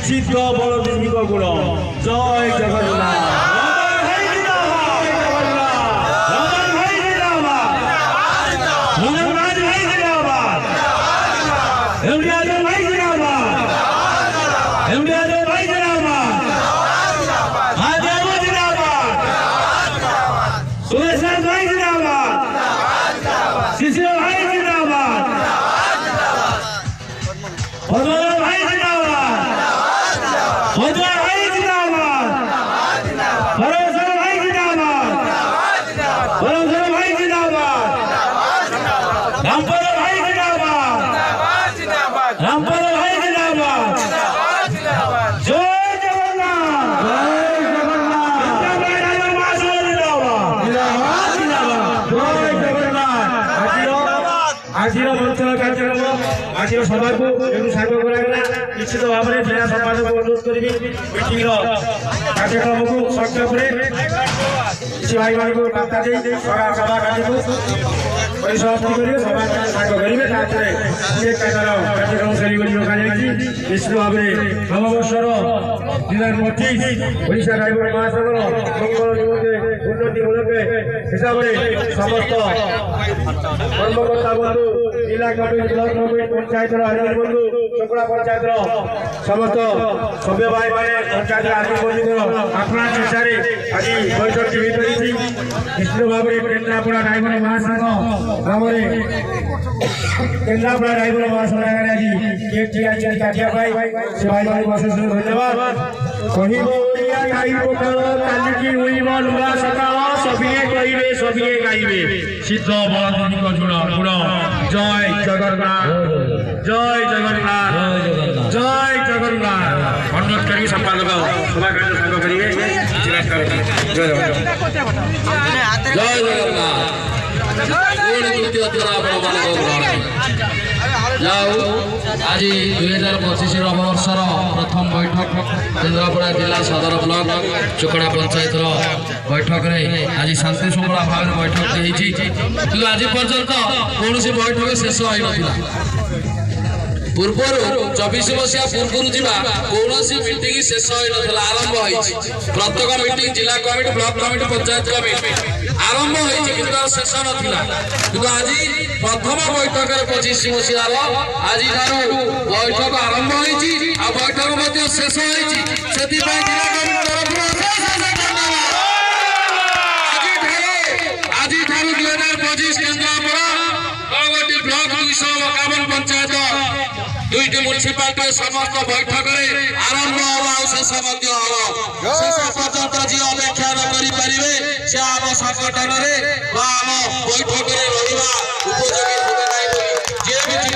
সিদ্ধ বড় গুণ জয় জগন্নাথ। आजिर सभा को साग निश्चित भाव में जिला संपादक अनुरोध करी मीटिंग कार्यक्रम को संक्षेप किसी भाई मान को बार्ता दे सभा कार्य को परिसमाप्ति करेंगे सभा साग करेंगे कार्यक्रम शैली निश्चित भाव में नववर्षर 2025 ओडिशा ड्राइवर महासंघर मंगल निमंत्रे उन्नति मूलक हिसाब से समस्त कर्मकर्ता बंधु जिला कमिटी ब्लॉक कमिटी पंचायत आदिवासी बंधु चकड़ा पंचायत समस्त सभ्य भाई मैंने पंचायत आदिवासी बंधु अपना चर्चा आज बैठक निश्चित भाव में केन्द्रापड़ा ड्राइवर महासंघ ग्राम केन्द्रापड़ा ड्राइवर महासंघ आज से भाई भाई धन्यवाद सभी गाइबे सिद्ध बलदेवी गुण जय जगन्नाथ जय जगन्नाथ जय जगन्नाथ अनुरोध करेंगे संपादक सभा कार्य संग करेंगे जय जाऊ आज 2025 नववर्षर प्रथम बैठक केन्द्रापड़ा जिला सदर ब्लॉक चुकड़ा पंचायत बैठक में आज शांति श्रृंखला भाव में बैठक कि आज पर्यंत कौन बैठक शेष हो पूर्वर 24 मसीहा पूर्व कौन मीटिंग शेष हो आरंभ प्रत्येक मीटिंग जिला committee block committee panchayat committee आरंभ हो शेष नाला कि आज प्रथम बैठक 25 मसीहार आज बैठक आरंभ हो बैठक शेष हो आज 2025 केन्द्रापड़ा ब्लॉक 251 पंचायत 2टी म्युनिसिपालिटी समस्त बैठक आरंभ हम शेष शेष पर्यंत जी अपेक्षा नकरे से आम संगठन आम बैठक रहा उपयोगी जी भी जी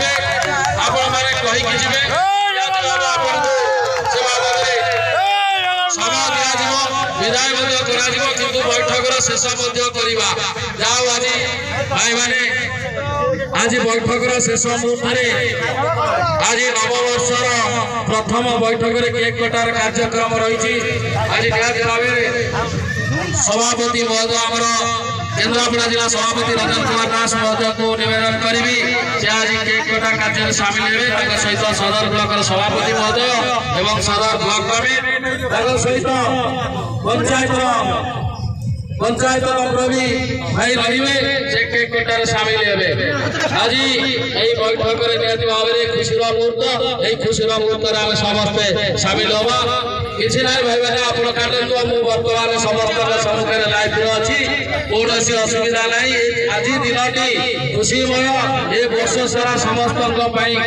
आपण मैंने कहीकि जी विदाय किंतु बैठक शेष जाओ आज भाई मैंने आज बैठक शेष मुहूर्त आज नववर्षर प्रथम बैठक केक कटार कार्यक्रम रही आज निहत भाव सभापति महोदय आमर केन्द्रापड़ा जिला सभापति रंजन कुमार दास महोदय को निवेदन करी से आज केक कटा कार्य सामिल हे सहित सदर ब्लॉक सभापति महोदय एवं सदर ब्लॉक कमिटी सहित पंचायत मंत्री भी भाई रही से केक कटार सामिल हे आज यही बैठक में निहत भाव में खुशीर मुहूर्त यही खुशीर मुहूर्त आम समस्ते सामिल हवा किसी ना भाई मैंने आप काटू मुझे बर्तमान समस्त सम्मुखें लाइव अच्छी कौन असुविधा ना आज दिन खुशीमय ए वर्ष सारा समस्त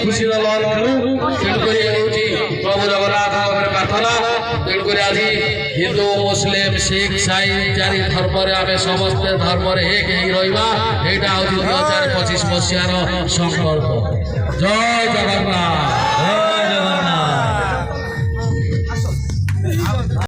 खुशी लहर खेलू तेणुक प्रभु जगन्नाथ प्रार्थना तेणुक आज हिंदू मुस्लिम सिख साई चारि धर्म आम समस्ते धर्म एक रहा यहाँ हूँ 2025 मसीहार संकल्प जय जगन्नाथ जय जगन्नाथ।